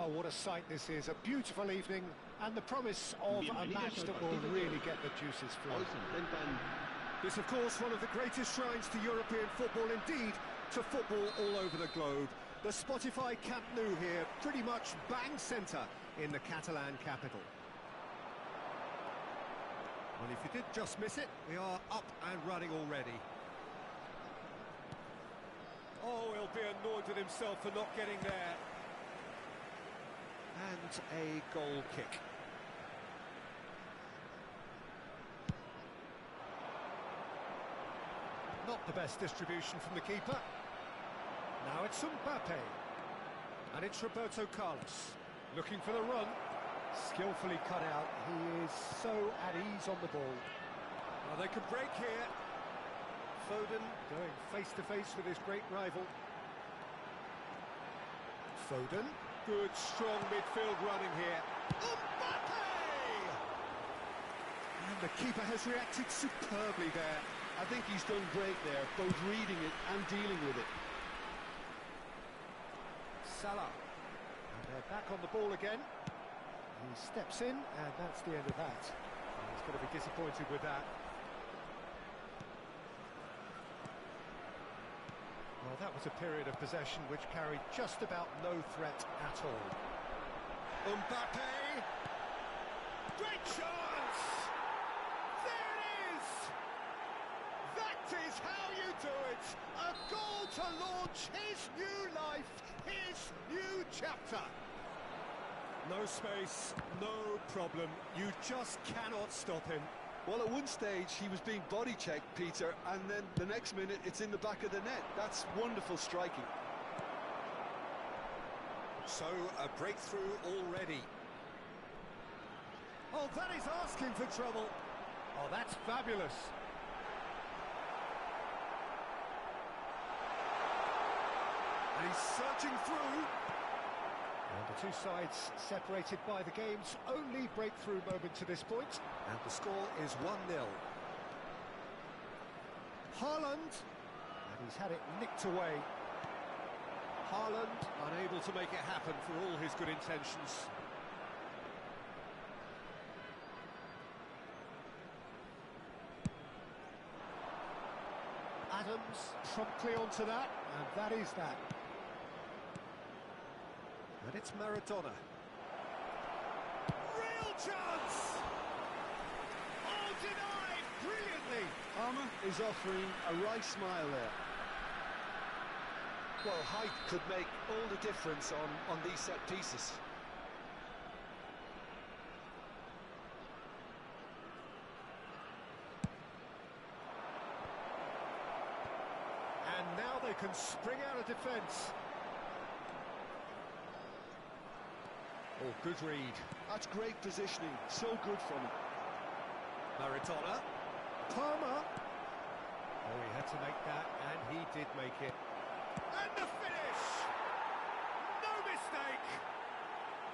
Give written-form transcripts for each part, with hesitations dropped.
Well, what a sight this is. A beautiful evening and the promise of a match that will really get the juices flowing. This, of course, one of the greatest shrines to European football, indeed, to football all over the globe. The Spotify Camp Nou here, pretty much bang centre in the Catalan capital. Well, if you did just miss it, we are up and running already. Oh, he'll be annoyed with himself for not getting there. And a goal kick. Not the best distribution from the keeper. Now it's Mbappe. And it's Roberto Carlos. Looking for the run. Skillfully cut out. He is so at ease on the ball. Well, they could break here. Foden going face-to-face with his great rival. Foden. Good, strong midfield running here. Mbappe! And the keeper has reacted superbly there. I think he's done great there, both reading it and dealing with it. Salah. And they're back on the ball again. He steps in, and that's the end of that. He's going to be disappointed with that. Well, that was a period of possession which carried just about no threat at all. Mbappe! Great chance! There it is! That is how you do it! A goal to launch his new life, his new chapter! No space, no problem. You just cannot stop him. Well, at one stage, he was being body-checked, Peter, and then the next minute, it's in the back of the net. That's wonderful striking. So, a breakthrough already. Oh, that is asking for trouble. Oh, that's fabulous. And he's surging through. And the two sides separated by the game's only breakthrough moment to this point. And the score is 1-0. Haaland. And he's had it nicked away. Haaland unable to make it happen for all his good intentions. Adams promptly onto that, and that is that. And it's Maradona. Real chance! Oh, denied brilliantly! Palmer is offering a wry smile there. Well, height could make all the difference on these set pieces. And now they can spring out of defence. Oh, good read. That's great positioning, so good from him. Maradona. Palmer. Oh, he had to make that, and he did make it. And the finish! No mistake!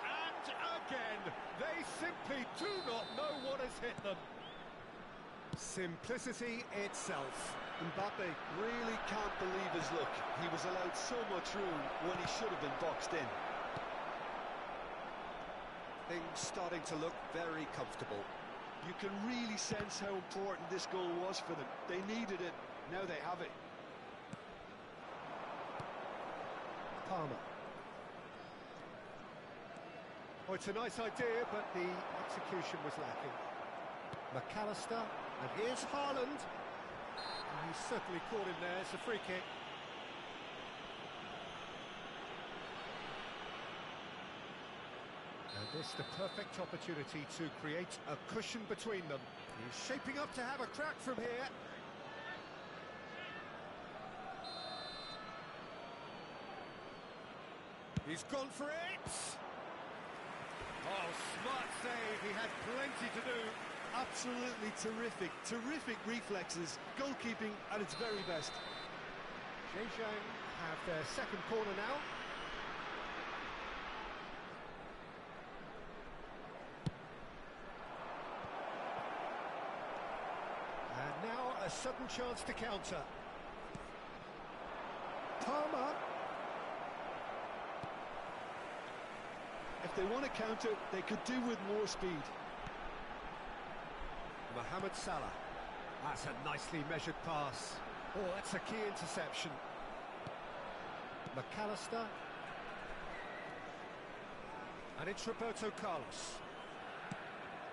And again, they simply do not know what has hit them. Simplicity itself. Mbappe really can't believe his luck. He was allowed so much room when he should have been boxed in. Things starting to look very comfortable. You can really sense how important this goal was for them. They needed it, now they have it. Palmer. Oh, it's a nice idea, but the execution was lacking. McAllister, and here's Haaland. And he's certainly caught him there, it's a free kick. And this the perfect opportunity to create a cushion between them. He's shaping up to have a crack from here. He's gone for it! Oh, smart save, he had plenty to do. Absolutely terrific, terrific reflexes, goalkeeping at its very best. Zhejiang have their second corner now. And now a sudden chance to counter. Palmer. If they want to counter, they could do with more speed. Mohamed Salah. That's a nicely measured pass. Oh, that's a key interception. McAllister. And it's Roberto Carlos.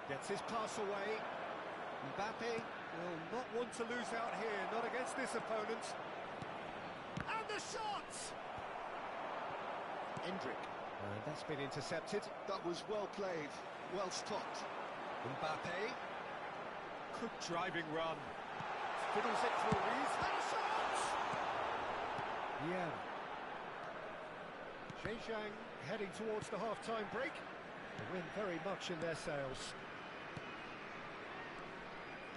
Gets his pass away. Mbappe will not want to lose out here, not against this opponent. And the shot! Endrick. And that's been intercepted. That was well played, well stopped. Mbappe. Good driving run. Fiddles it through. He's had a shot! Yeah. Zhejiang heading towards the half-time break. The wind very much in their sails.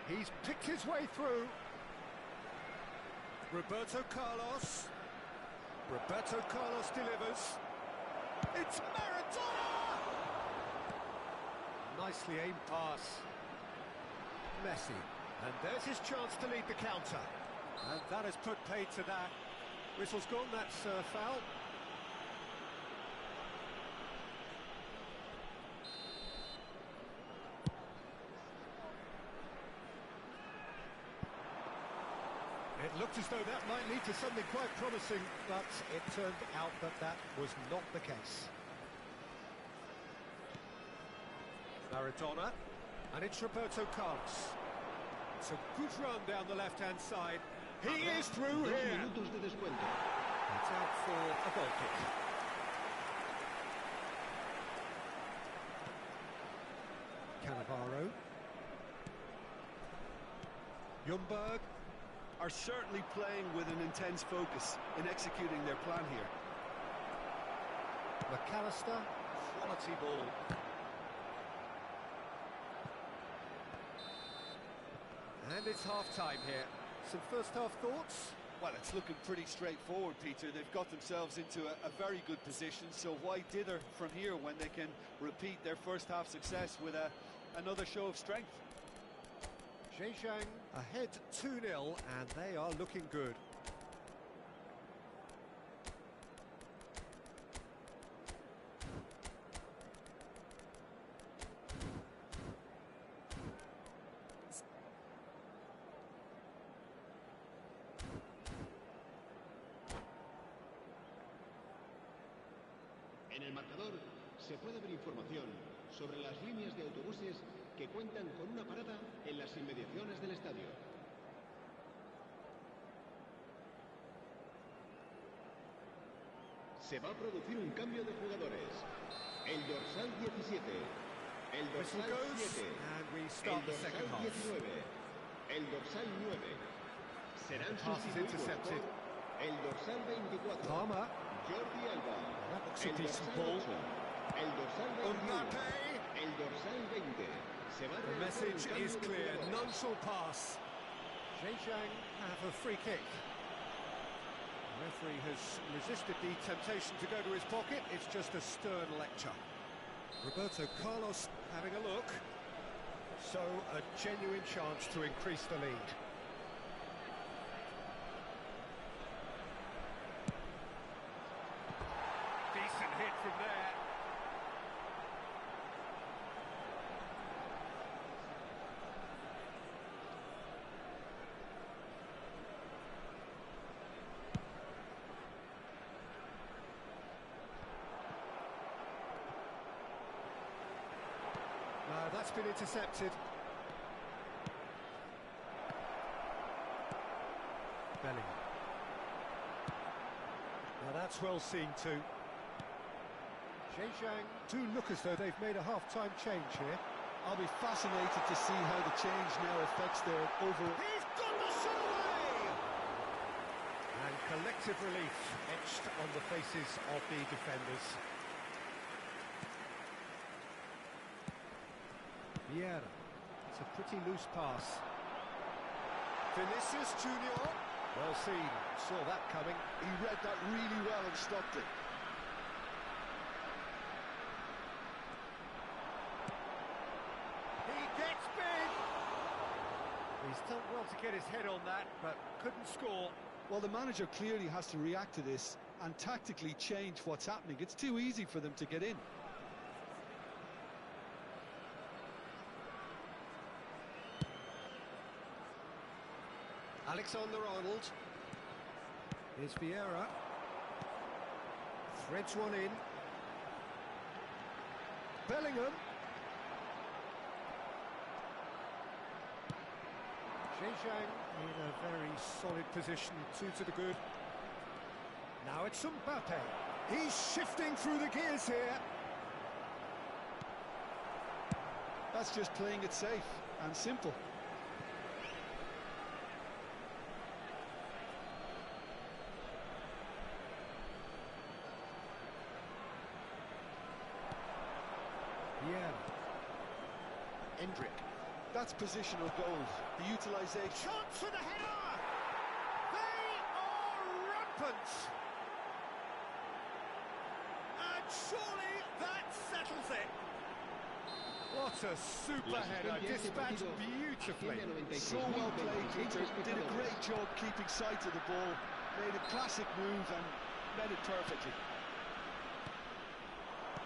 He's picked his way through. Roberto Carlos. Roberto Carlos delivers. It's Maradona! Nicely aimed pass. Messi. And there's his chance to lead the counter. And that has put paid to that. Whistle's gone, that's foul. It looked as though that might lead to something quite promising, but it turned out that that was not the case. Maradona, and it's Roberto Carlos. It's a good run down the left-hand side. He is through here. It's out for a goal kick. Cannavaro. Ljungberg. Are certainly playing with an intense focus in executing their plan here. McAllister, quality ball. And it's half-time here. Some first-half thoughts? Well, it's looking pretty straightforward, Peter. They've got themselves into a very good position, so why dither from here when they can repeat their first-half success with another show of strength? Zhejiang ahead 2-0, and they are looking good. En el marcador se puede ver información sobre las líneas de autobuses que cuentan con una parada en las inmediaciones del estadio. Se va a producir un cambio de jugadores. El dorsal 17, el dorsal 7, el dorsal 19, el dorsal 9. Serán sustituidos por el dorsal 24, Palmer. Jordi Alba, That looks a el decent dorsal ball. 8, el dorsal 21, Mbappe. el dorsal 20. Se va a The realizar un message cambio is de clear. jugadores. None shall pass. Zhejiang have a free kick. The referee has resisted the temptation to go to his pocket. It's just a stern lecture. Roberto Carlos having a look. So a genuine chance to increase the lead. Decent hit from there. No, that's been intercepted. Bellingham. Now that's well seen too. Zhejiang do look as though they've made a half-time change here. I'll be fascinated to see how the change now affects their overall... He's got the shot away! And collective relief etched on the faces of the defenders. Vieira. It's a pretty loose pass. Vinicius Junior. Well seen. Saw that coming. He read that really well and stopped it. He gets big! He's done well to get his head on that, but couldn't score. Well, the manager clearly has to react to this and tactically change what's happening. It's too easy for them to get in. Alexander-Arnold. Here's Vieira. Threads one in. Bellingham. Zhang in a very solid position, 2 to the good. Now it's Mbappe. He's shifting through the gears here. That's just playing it safe and simple. Yeah. Endrick. That's positional goal. The utilisation. Chance for the header! They are rampant! And surely that settles it. What a super header, dispatched beautifully. So well played, Peter. Did a great job keeping sight of the ball. Made a classic move and met it perfectly.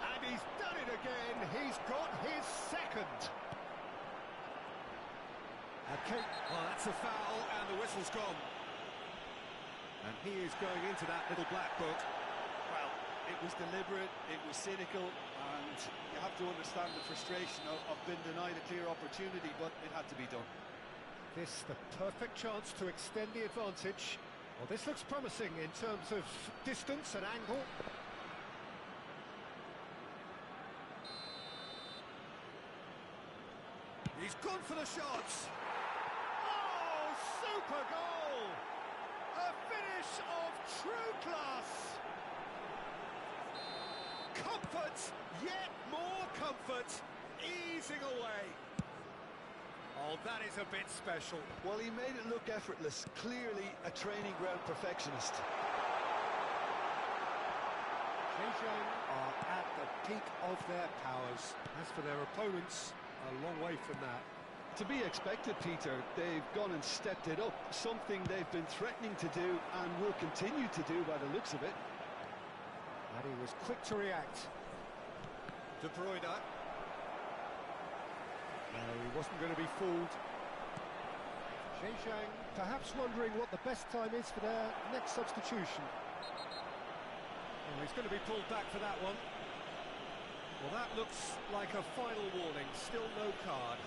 And he's done it again. He's got his second. Okay, well, that's a foul, and the whistle's gone. And he is going into that little black book. Well, it was deliberate, it was cynical, and you have to understand the frustration of being denied a clear opportunity, but it had to be done. This the perfect chance to extend the advantage. Well, this looks promising in terms of distance and angle. He's gone for the shots. Oh, super goal! A finish of true class. Comfort, yet more comfort, easing away. Oh, that is a bit special. Well, he made it look effortless. Clearly a training ground perfectionist. Zhejiang are at the peak of their powers. As for their opponents, a long way from that. To be expected, Peter. They've gone and stepped it up. Something they've been threatening to do and will continue to do by the looks of it. And he was quick to react. De Bruyne. No, he wasn't going to be fooled. Zhejiang perhaps wondering what the best time is for their next substitution. Oh, he's going to be pulled back for that one. Well, that looks like a final warning. Still no card.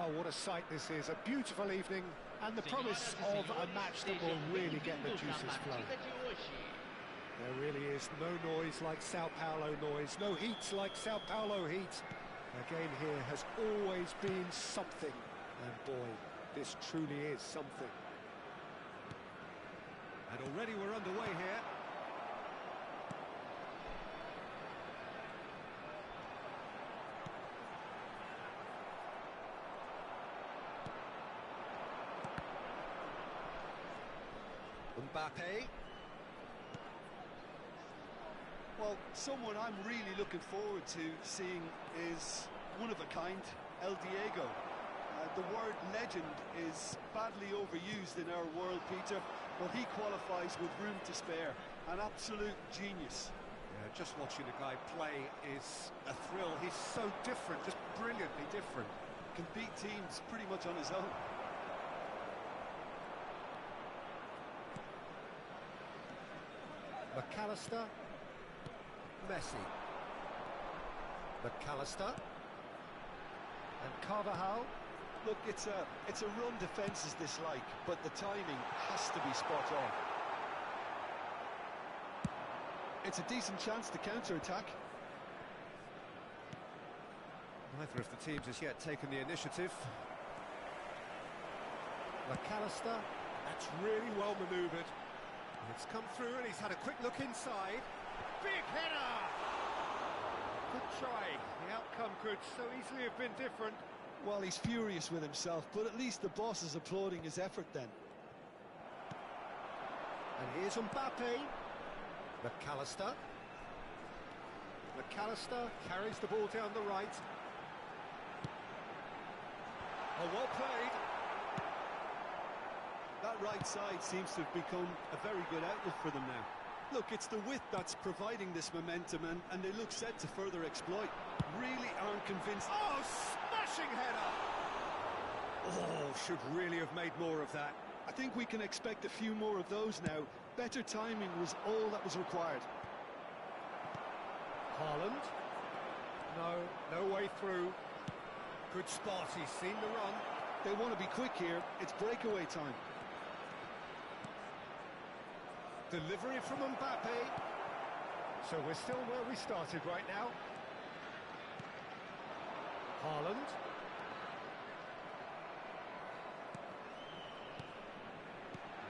Well, what a sight this is, a beautiful evening, and the promise of a match that will really get the juices flowing. There really is no noise like Sao Paulo noise, no heat like Sao Paulo heat. The game here has always been something, and boy, this truly is something. And already we're underway here. Mbappe. Well, someone I'm really looking forward to seeing is one of a kind, El Diego. The word legend is badly overused in our world, Peter, but he qualifies with room to spare. An absolute genius. Yeah, just watching the guy play is a thrill. He's so different, just brilliantly different. Can beat teams pretty much on his own. McAllister, Messi, McAllister, and Carvajal. Look, it's a run defence is dislike, but the timing has to be spot on. It's a decent chance to counter-attack. Neither of the teams has yet taken the initiative. McAllister, that's really well manoeuvred. It's come through and he's had a quick look inside. Big header! Good try. The outcome could so easily have been different. Well, he's furious with himself, but at least the boss is applauding his effort then. And here's Mbappe. McAllister. McAllister carries the ball down the right. Oh, well played. That right side seems to have become a very good outlet for them now. Look, it's the width that's providing this momentum, and they look set to further exploit. Really aren't convinced. Oh, smashing header! Oh, should really have made more of that. I think we can expect a few more of those now. Better timing was all that was required. Haaland. No way through. Good spot, he's seen the run. They want to be quick here. It's breakaway time. Delivery from Mbappe. So we're still where we started right now. Haaland.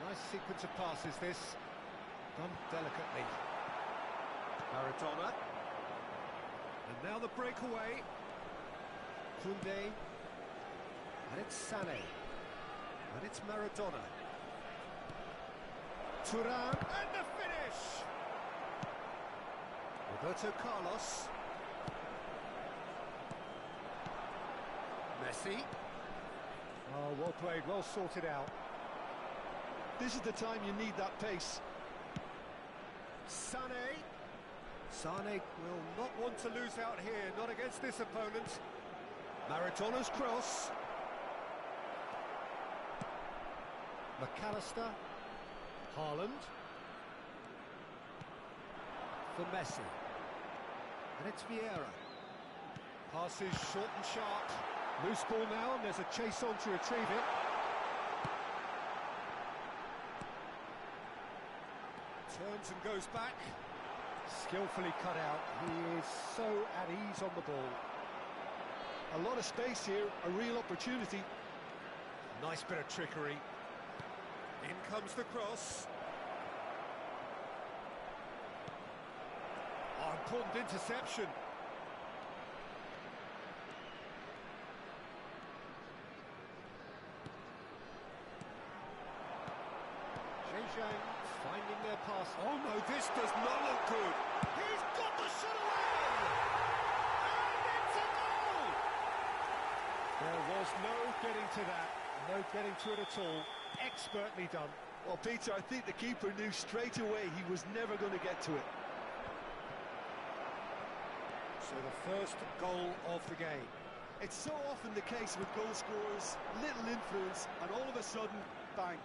Nice sequence of passes this. Done delicately. Maradona. And now the breakaway. Koundé. And it's Sané. And it's Maradona. Thuram, and the finish! Roberto Carlos. Messi. Oh, well played, well sorted out. This is the time you need that pace. Sané. Sané will not want to lose out here, not against this opponent. Maradona's cross. McAllister. Haaland. For Messi. And it's Vieira. Passes short and sharp. Loose ball now, and there's a chase on to retrieve it. Turns and goes back. Skillfully cut out. He is so at ease on the ball. A lot of space here, a real opportunity. Nice bit of trickery. In comes the cross. Oh, important interception. Zhang finding their pass. Oh no, this does not look good. He's got the shot away! And it's a goal! There was no getting to that. No getting to it at all. Expertly done. Well, Peter, I think the keeper knew straight away he was never going to get to it. So the first goal of the game. It's so often the case with goal scorers, little influence, and all of a sudden, bang.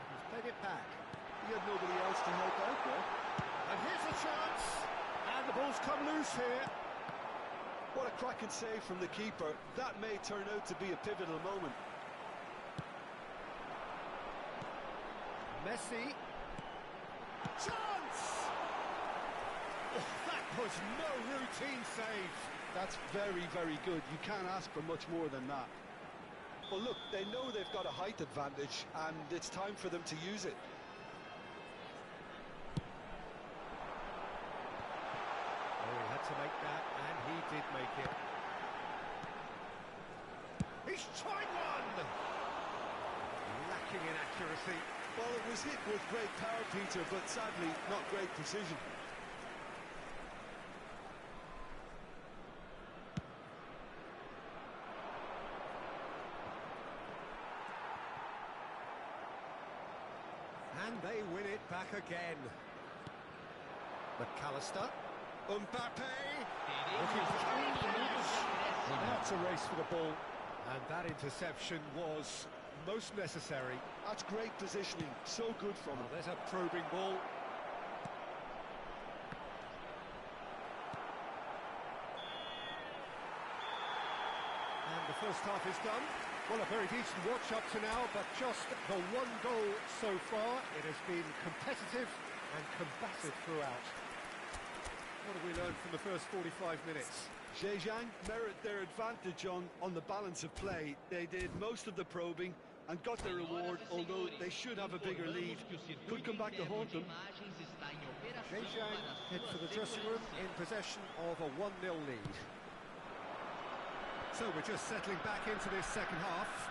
He's played it back. He had nobody else to help out there. And here's a chance. And the ball's come loose here. What a cracking save from the keeper. That may turn out to be a pivotal moment. Messi. Chance! Oh, that was no routine save. That's very, very good. You can't ask for much more than that. Well, look, they know they've got a height advantage, and it's time for them to use it. Oh, he had to make that, and he did make it. He's tried one! Lacking in accuracy. Well, it was hit with great power, Peter, but sadly, not great precision. And they win it back again. McAllister. Mbappe. Looking for the finish. Well, now it's a race for the ball. And that interception was most necessary. That's great positioning. So good from him. There's a probing ball. And the first half is done. Well, a very decent watch up to now, but just the one goal so far. It has been competitive and combative throughout. What have we learned from the first 45 minutes? Zhejiang merit their advantage on the balance of play. They did most of the probing and got their reward, although they should have a bigger lead. Could come back to haunt them. Zhejiang head for the dressing room in possession of a 1-0 lead. So we're just settling back into this second half.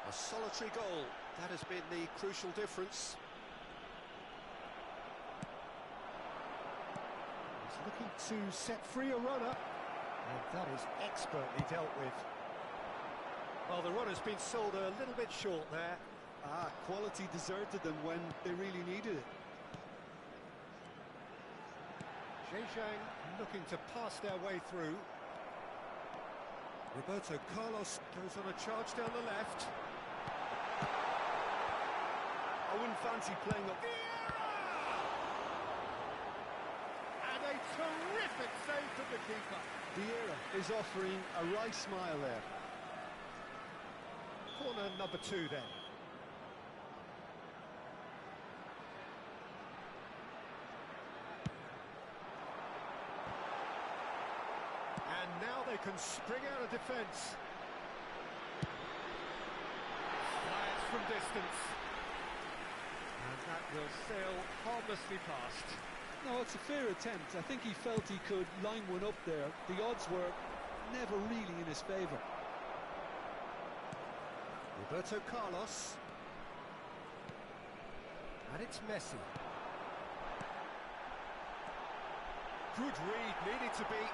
A solitary goal, that has been the crucial difference. He's looking to set free a runner, and that is expertly dealt with. Well, the runner's been sold a little bit short there. Quality deserted them when they really needed it. Zhejiang looking to pass their way through. Roberto Carlos goes on a charge down the left. I wouldn't fancy playing up. And a terrific save from the keeper. Vieira is offering a wry smile there. Corner number 2 then. And now they can spring out of defence. Fires from distance. And that will sail harmlessly past. No, it's a fair attempt. I think he felt he could line one up there. The odds were never really in his favour. Roberto Carlos. And it's Messi. Good read, needed to be.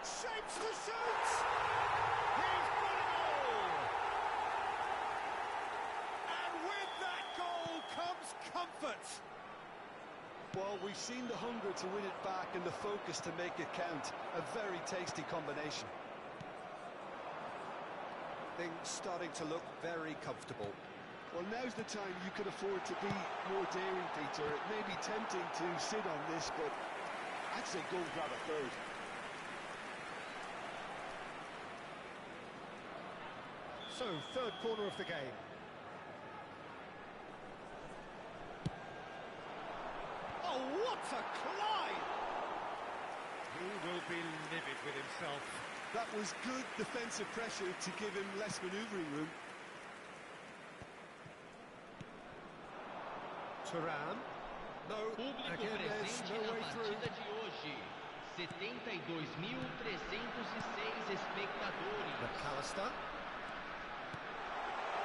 Shapes the shoot! He's got it all! And with that goal comes comfort. Well, we've seen the hunger to win it back and the focus to make it count. A very tasty combination. Things starting to look very comfortable. Well, now's the time you could afford to be more daring, Peter. It may be tempting to sit on this, but I'd say go and grab a third. So, third corner of the game. Oh, what a climb! He will be livid with himself. That was good defensive pressure to give him less manoeuvring room. Turan. No, again there's no way through. 72.306 espectadores. McAllister.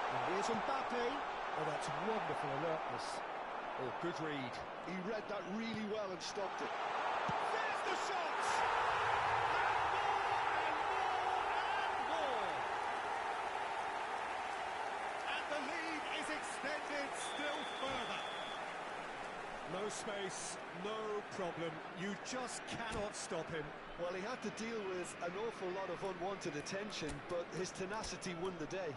And here's Mbappe. Oh, that's wonderful alertness. Oh, good read. He read that really well and stopped it. There's the shot! Extended still further. No space, no problem. You just cannot stop him. Well, he had to deal with an awful lot of unwanted attention, but his tenacity won the day.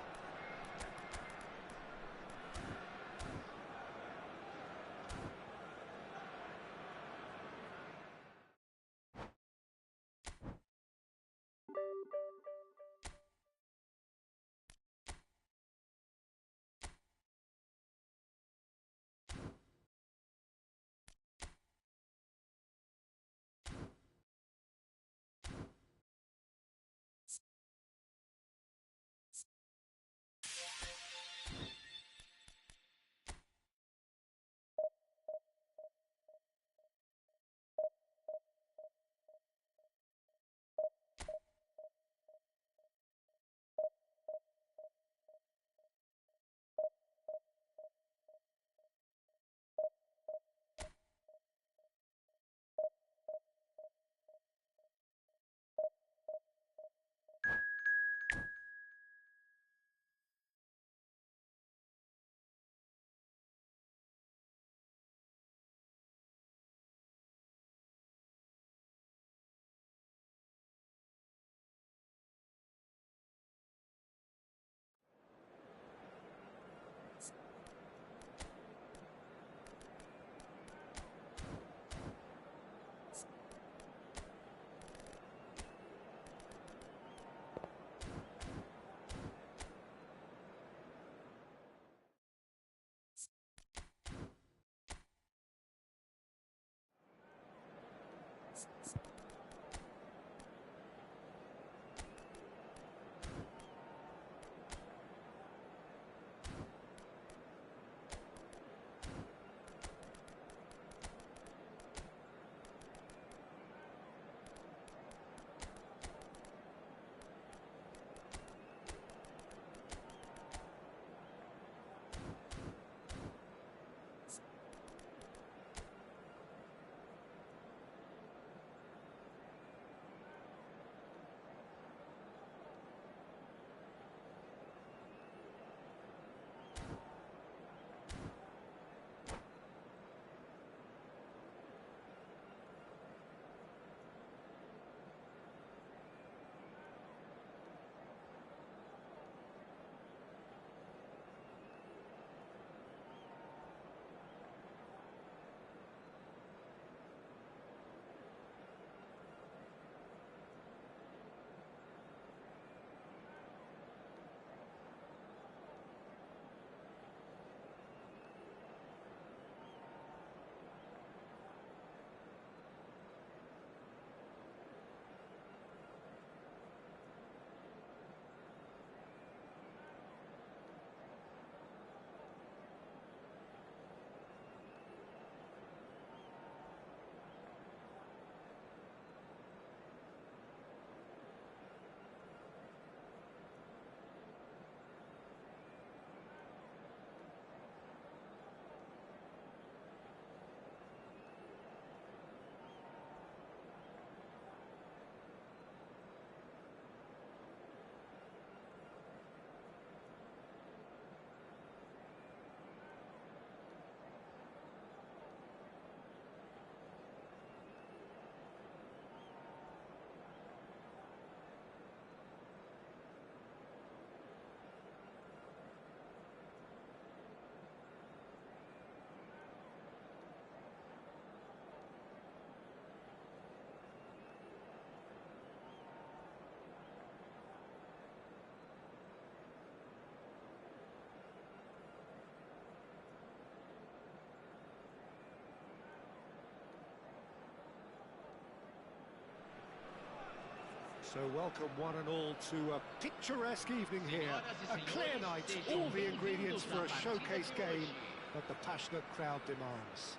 So welcome one and all to a picturesque evening here. A clear night, all the ingredients for a showcase game that the passionate crowd demands.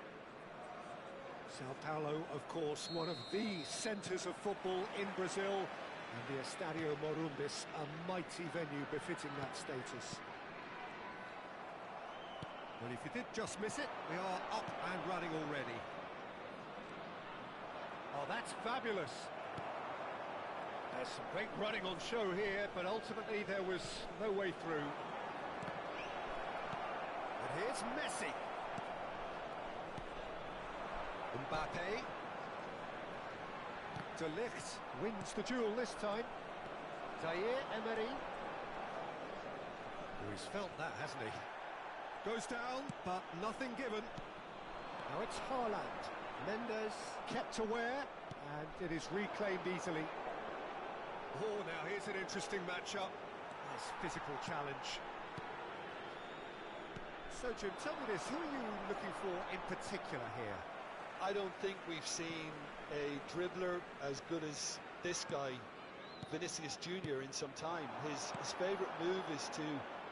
Sao Paulo, of course, one of the centres of football in Brazil, and the Estadio Morumbis, a mighty venue befitting that status. Well, if you did just miss it, we are up and running already. Oh, that's fabulous. There's some great running on show here, but ultimately there was no way through. And here's Messi. Mbappe. De Ligt wins the duel this time. Zaire Emery. Oh, he's felt that, hasn't he? Goes down, but nothing given. Now it's Haaland. Mendes kept aware, and it is reclaimed easily. Oh, now here's an interesting matchup. Nice physical challenge. So, Jim, tell me this, who are you looking for in particular here? I don't think we've seen a dribbler as good as this guy, Vinicius Junior, in some time. His favourite move is to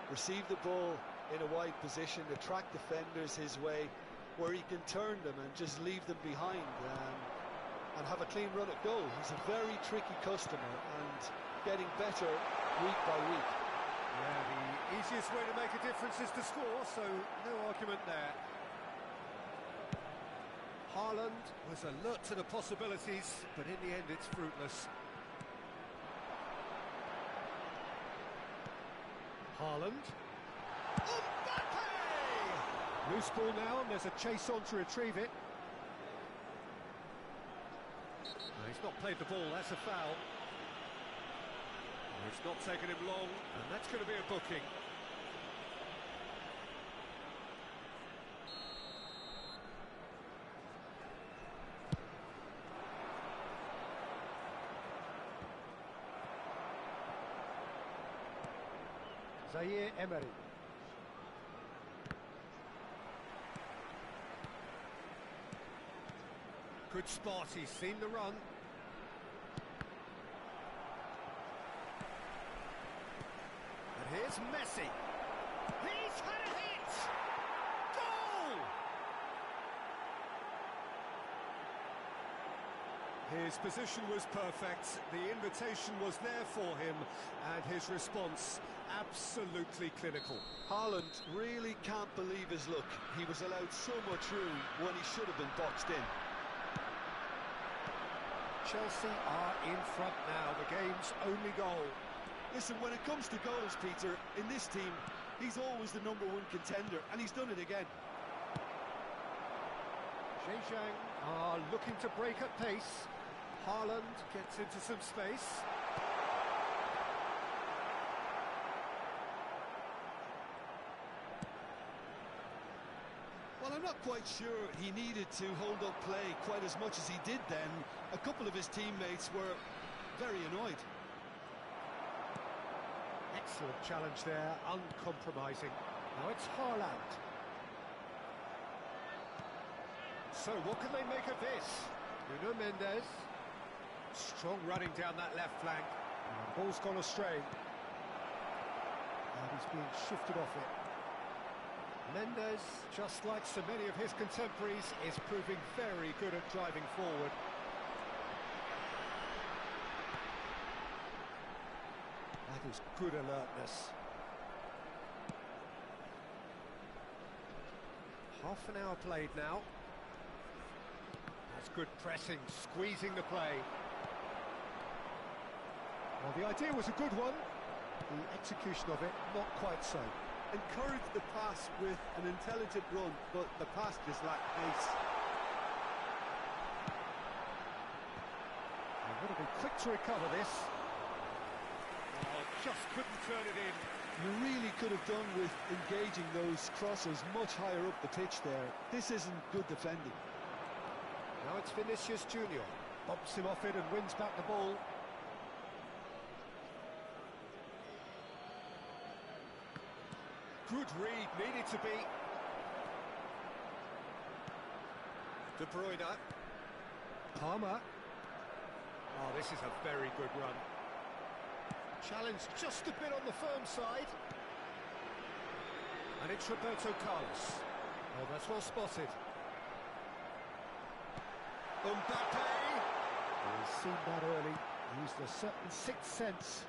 receive the ball in a wide position, attract defenders his way, where he can turn them and just leave them behind and have a clean run at goal. He's a very tricky customer and getting better week by week. Yeah, the easiest way to make a difference is to score, so no argument there. Haaland was alert to the possibilities, but in the end it's fruitless. Haaland. Mbappe! Loose ball now, and there's a chase on to retrieve it. No, he's not played the ball, that's a foul. No, it's not taken him long, and that's going to be a booking. Zaire Emery. Could Good spot, he's seen the run. And here's Messi. He's had a hit! Goal! His position was perfect, the invitation was there for him, and his response absolutely clinical. Haaland really can't believe his luck. He was allowed so much room when he should have been boxed in. Chelsea are in front now, the game's only goal. Listen, when it comes to goals, Peter, in this team, he's always the #1 contender, and he's done it again. Zhejiang are looking to break at pace. Haaland gets into some space. Well, I'm not quite sure he needed to hold up play quite as much as he did then. A couple of his teammates were very annoyed. Excellent challenge there, uncompromising. Now it's Haaland. So what can they make of this? Nuno Mendes. Strong running down that left flank. And the ball's gone astray. And he's being shifted off it. Mendes, just like so many of his contemporaries, is proving very good at driving forward. That is good alertness. Half an hour played now. That's good pressing, squeezing the play. Well, the idea was a good one. The execution of it, not quite so. Encouraged the pass with an intelligent run, but the pass just lacked pace. They've got to be quick to recover this. Oh, just couldn't turn it in. You really could have done with engaging those crosses much higher up the pitch there. This isn't good defending. Now it's Vinicius Junior. Bumps him off it and wins back the ball. Good read, needed to be. De Bruyne. Palmer. Oh, this is a very good run. Challenge just a bit on the firm side. And it's Roberto Carlos. Oh, that's well spotted. Mbappe. He's seen that early. Used a certain sixth sense.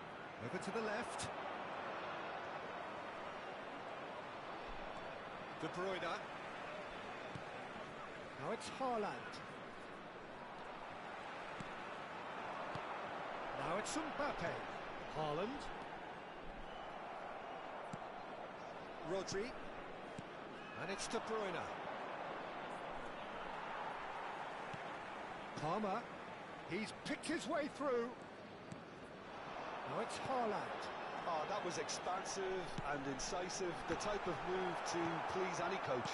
Over to the left. De Bruyne. Now it's Haaland. Now it's Mbappe. Haaland. Rodri. And it's De Bruyne. Palmer. He's picked his way through. Now it's Haaland. Oh, that was expansive and incisive, the type of move to please any coach.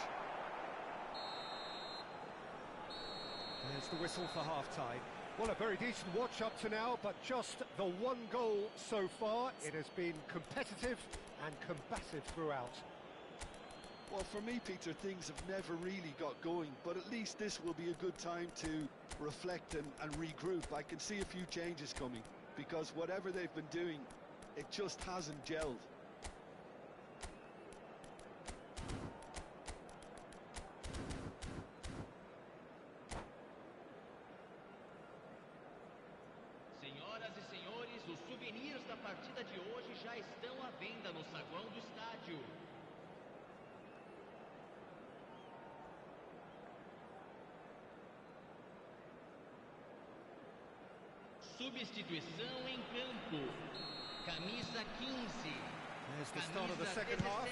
There's the whistle for half-time. Well, a very decent watch up to now, but just the one goal so far. It has been competitive and combative throughout. Well, for me, Peter, things have never really got going, but at least this will be a good time to reflect and regroup. I can see a few changes coming, because whatever they've been doing, it just hasn't gelled. Senhoras e senhores, os souvenirs da partida de hoje já estão à venda no saguão do estádio. Substituição em campo. Camisa 15. There's the start of the second half.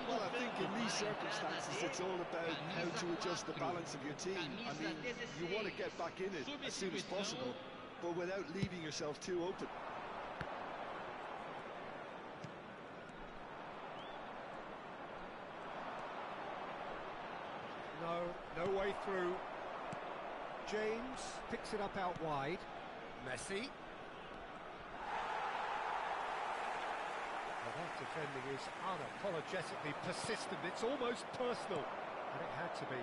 Well, I think in these circumstances it's all about how to adjust the balance of your team. I mean, you want to get back in it as soon as possible, but without leaving yourself too open. No way through. James picks it up out wide. Messi. Well, that defending is unapologetically persistent. It's almost personal, and it had to be.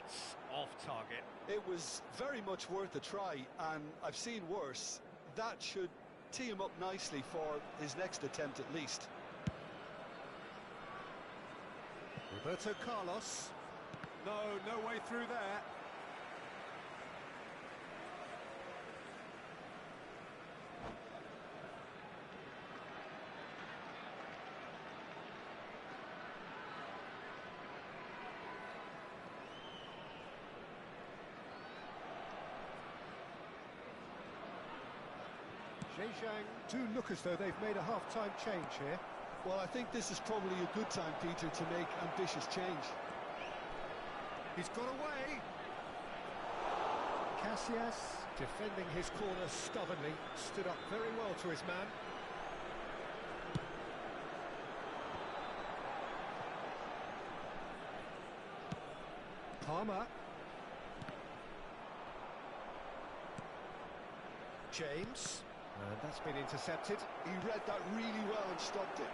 that's off target. It was very much worth a try, and I've seen worse. That should tee him up nicely for his next attempt at least. Roberto Carlos. No way through there. Zhejiang do look as though they've made a half-time change here. Well, I think this is probably a good time, Peter, to make ambitious change. He's got away. Casillas, defending his corner stubbornly, stood up very well to his man. Palmer. James. And that's been intercepted. He read that really well and stopped it.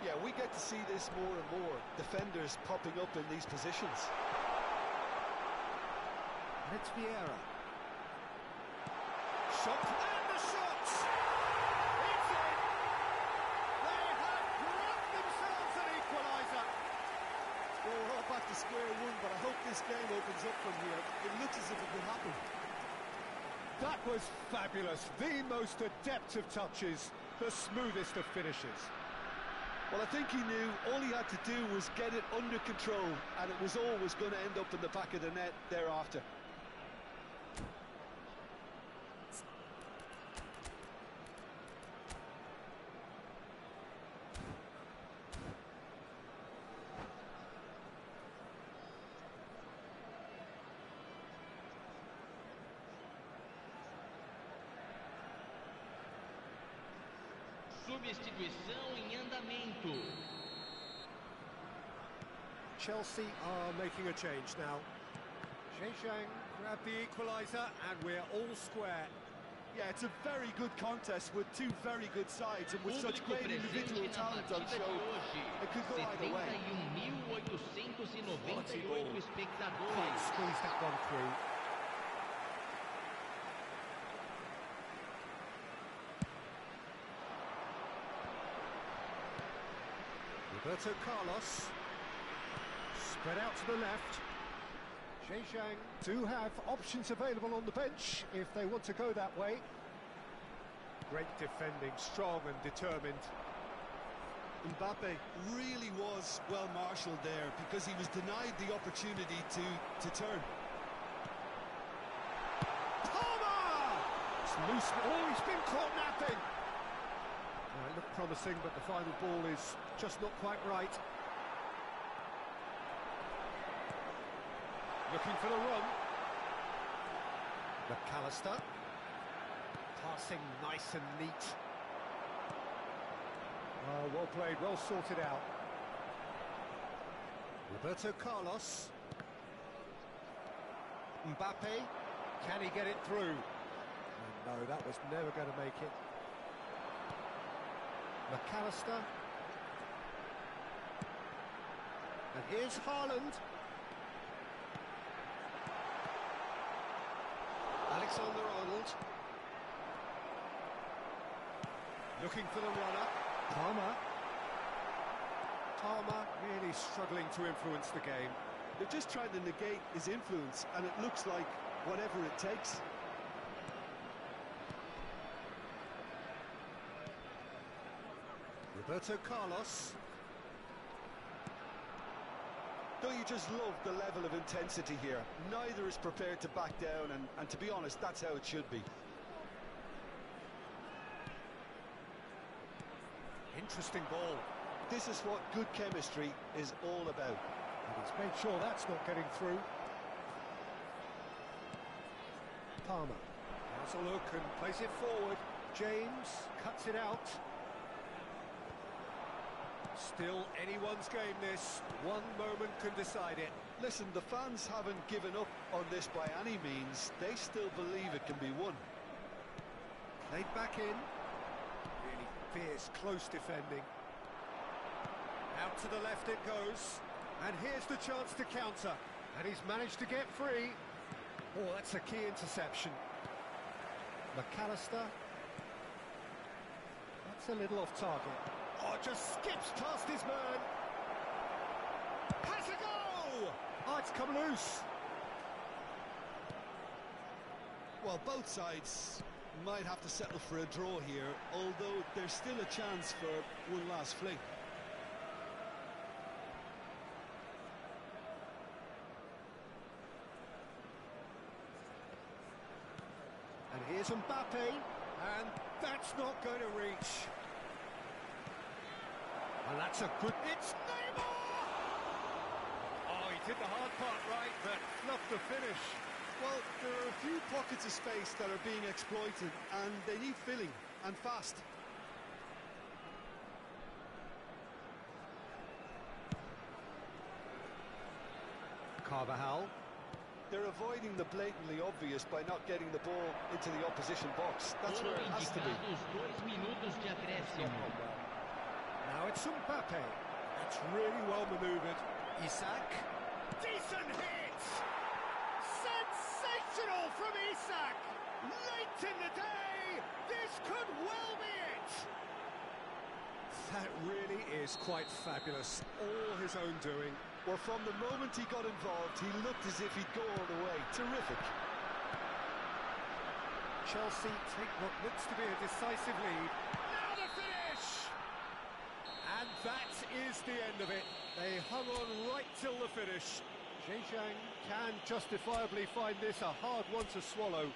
Yeah, we get to see this more and more. Defenders popping up in these positions. And it's Vieira. Shot, and the shot! It's in! They have grabbed themselves an equaliser. Well, we're all back to square one, but I hope this game opens up from here. It looks as if it could happen. That was fabulous. The most adept of touches, the smoothest of finishes. Well, I think he knew all he had to do was get it under control, and it was always going to end up in the back of the net thereafter. Substituição em andamento. Chelsea are making a change now. Zhejiang grabbed the equaliser, and we're all square. Yeah, it's a very good contest with two very good sides, and with such great individual talent on show, it could go either way. 71.898 espectadores. Can't squeeze that one through. Roberto Carlos, spread out to the left. Zhejiang do have options available on the bench if they want to go that way. Great defending, strong and determined. Mbappe really was well marshalled there because he was denied the opportunity to turn. Palmer! It's loose. Oh, he's been caught napping. It looked promising, but the final ball is just not quite right. Looking for the run. McAllister. Passing nice and neat. Oh, well played, well sorted out. Roberto Carlos. Mbappe. Can he get it through? Oh, no, that was never going to make it. McAllister. And here's Haaland. Alexander-Arnold. Looking for the runner. Palmer. Palmer really struggling to influence the game. They're just trying to negate his influence, and it looks like whatever it takes. Roberto Carlos. Don't you just love the level of intensity here? Neither is prepared to back down, and to be honest, that's how it should be. Interesting ball. This is what good chemistry is all about. And he's made sure that's not getting through. Palmer has a look and plays it forward. James cuts it out. Still anyone's game this. One moment can decide it. Listen, the fans haven't given up on this by any means. They still believe it can be won. Played back in. Really fierce, close defending. Out to the left it goes. And here's the chance to counter. And he's managed to get free. Oh, that's a key interception. McAllister. That's a little off target. Oh, just skips past his man. Has a go! Oh, it's come loose. Well, both sides might have to settle for a draw here, although there's still a chance for one last fling. And here's Mbappe, and that's not going to reach. And that's a good... It's Neymar! Oh, he did the hard part right, but fluffed the finish. Well, there are a few pockets of space that are being exploited, and they need filling, and fast. Carvajal. They're avoiding the blatantly obvious by not getting the ball into the opposition box. That's where it has to be. Now it's Mbappe. That's really well manoeuvred. Isak. Decent hit! Sensational from Isak! Late in the day, this could well be it! That really is quite fabulous. All his own doing. Well, from the moment he got involved, he looked as if he'd go all the way. Terrific. Chelsea take what looks to be a decisive lead. Now the finish! And that is the end of it. They hung on right till the finish. Zhejiang can justifiably find this a hard one to swallow.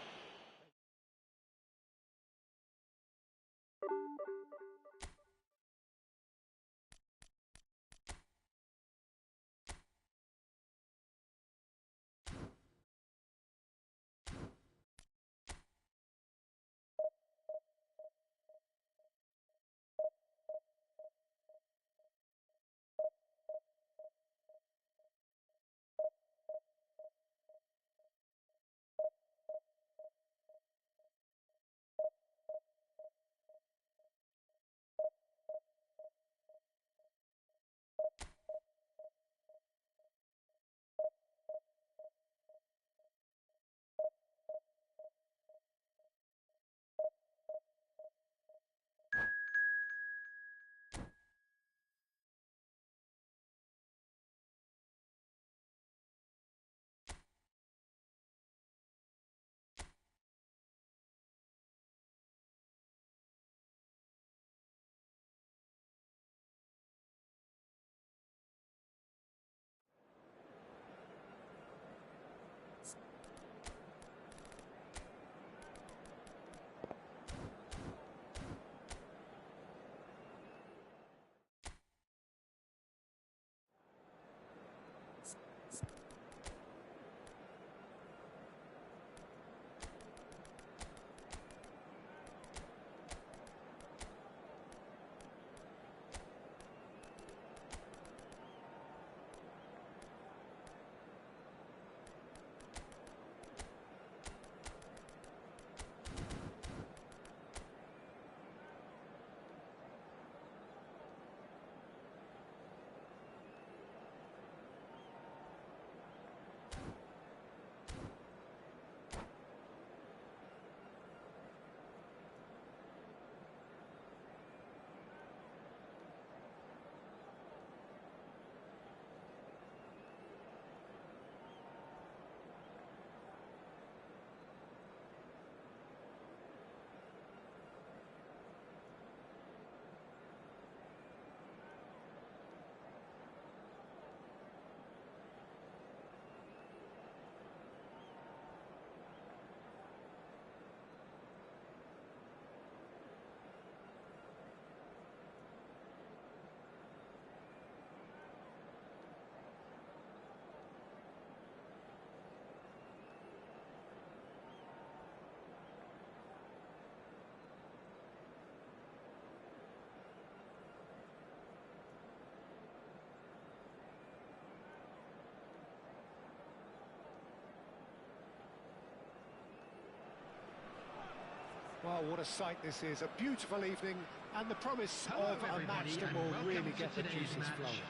Well, what a sight this is. A beautiful evening and the promise of a match that will really get the juices flowing.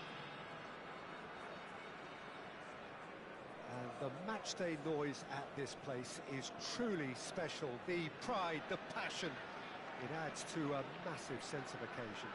And the matchday noise at this place is truly special. The pride, the passion, it adds to a massive sense of occasion.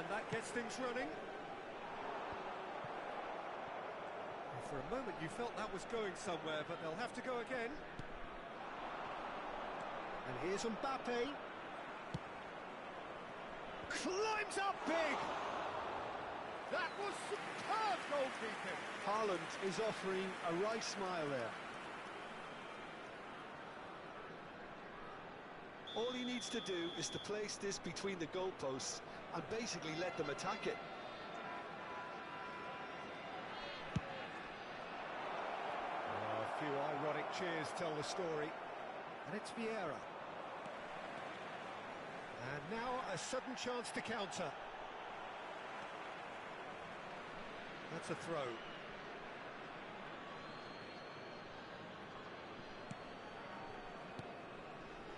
That gets things running. For a moment you felt that was going somewhere, but they'll have to go again. And here's Mbappe. Climbs up big! That was superb goalkeeping! Haaland is offering a right smile there. All he needs to do is to place this between the goalposts and basically let them attack it. A few ironic cheers tell the story. And it's Vieira. And now a sudden chance to counter. That's a throw.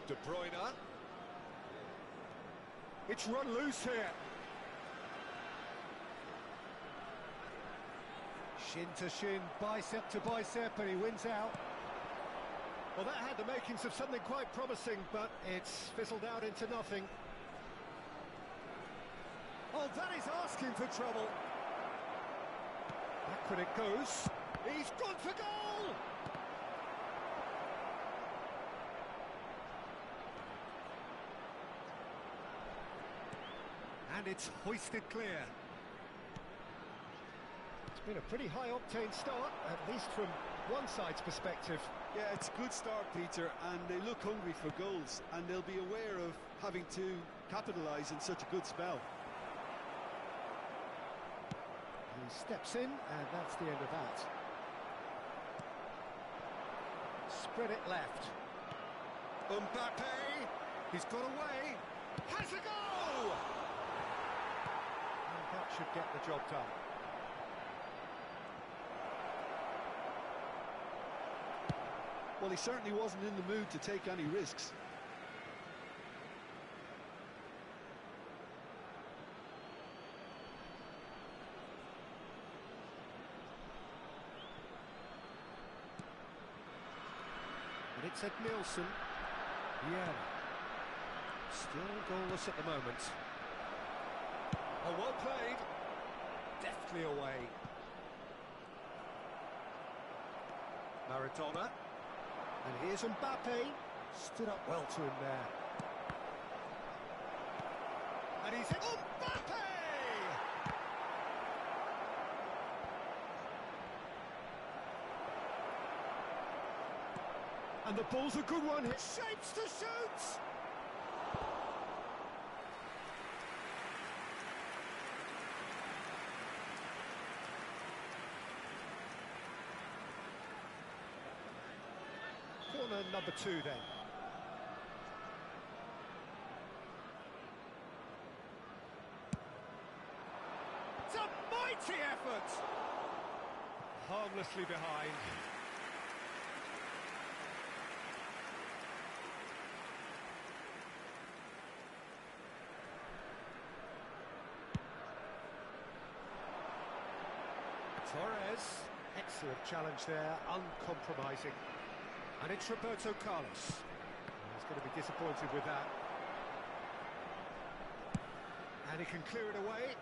De Bruyne. It's run loose here. Shin to shin, bicep to bicep, and he wins out. Well, that had the makings of something quite promising, but it's fizzled out into nothing. Oh, that is asking for trouble. Back when it goes. He's gone for goal! And it's hoisted clear. It's been a pretty high-octane start, at least from one side's perspective. Yeah, it's a good start, Peter, and they look hungry for goals, and they'll be aware of having to capitalise in such a good spell. He steps in, and that's the end of that. Spread it left. Mbappe! He's got away! Has a goal! And that should get the job done. Well, he certainly wasn't in the mood to take any risks. And it's Ed Nielsen. Yeah. Still goalless at the moment. Oh, well played. Deftly away. Maradona. And here's Mbappe. Stood up well to him there. And he's hit. Mbappe! And the ball's a good one. It shapes to shoot! Corner number 2 then. It's a mighty effort! Harmlessly behind. Torres, excellent challenge there, uncompromising. And it's Roberto Carlos. He's going to be disappointed with that. And he can clear it away.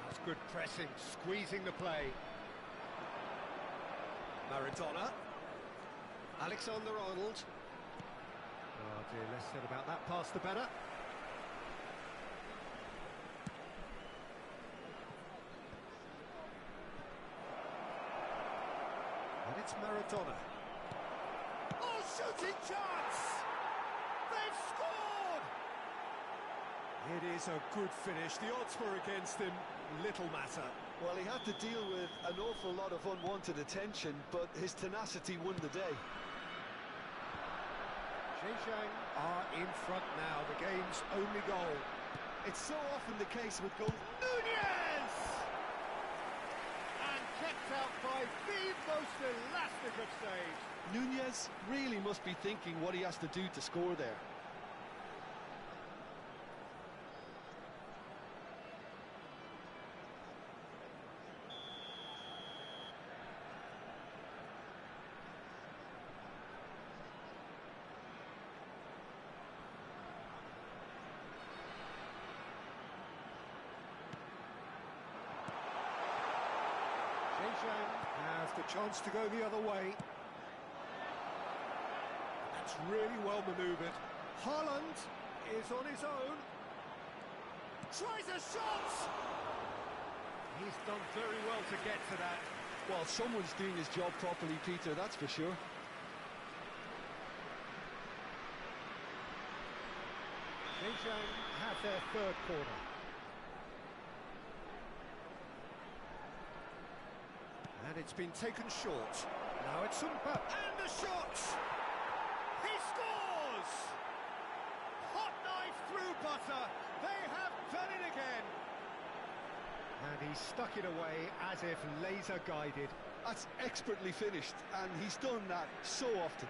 That's good pressing, squeezing the play. Maradona. Alexander-Arnold. Oh dear, less said about that pass the better. it's Maradona. Oh, shooting chance! They've scored! It is a good finish. The odds were against him. Little matter. Well, he had to deal with an awful lot of unwanted attention, but his tenacity won the day. Zhejiang are in front now, the game's only goal. It's so often the case with goals. Nunez! And kept out by the most elastic of saves. Nunez really must be thinking what he has to do to score there. Zhejiang has the chance to go the other way. That's really well manoeuvred. Haaland is on his own. Tries a shot! He's done very well to get to that. Well, someone's doing his job properly, Peter, that's for sure. Zhejiang have their third corner. And it's been taken short. Now it's Umpa, and the shot! He scores! Hot knife through butter. They have done it again. And he stuck it away as if laser guided. That's expertly finished, and he's done that so often.